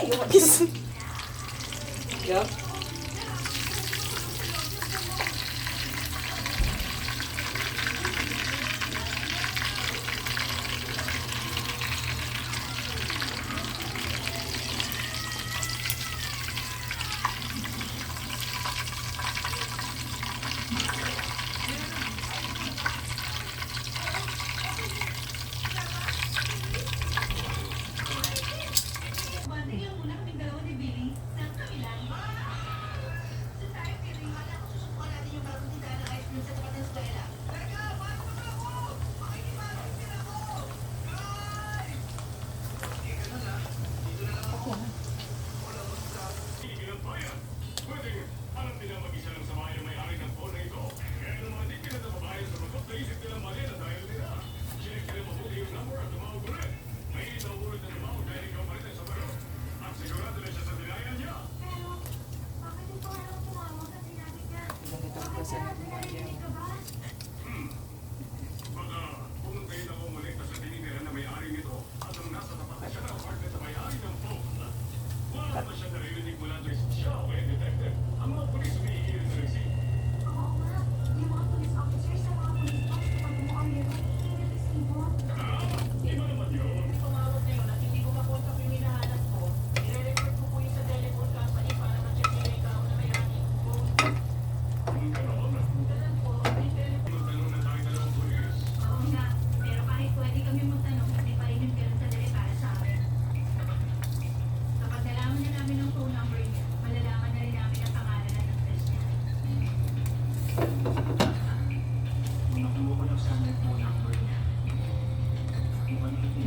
Ayaw mag-kiss. Yup.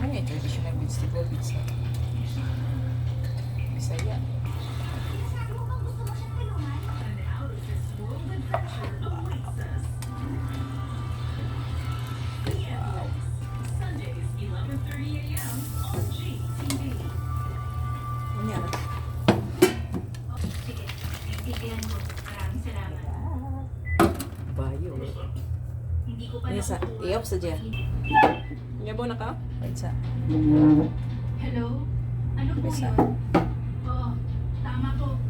Ano yung traditional vegetable pizza? Bisaya. Ano yan? Sige, naiintindihan ko. Maraming salamat. Bayo. Hindi ko pa Isa, nakukuha. iyop sa dyan. Yabo na ka? Pizza. Hello? Ano po Isa. yun? Oo, tama po.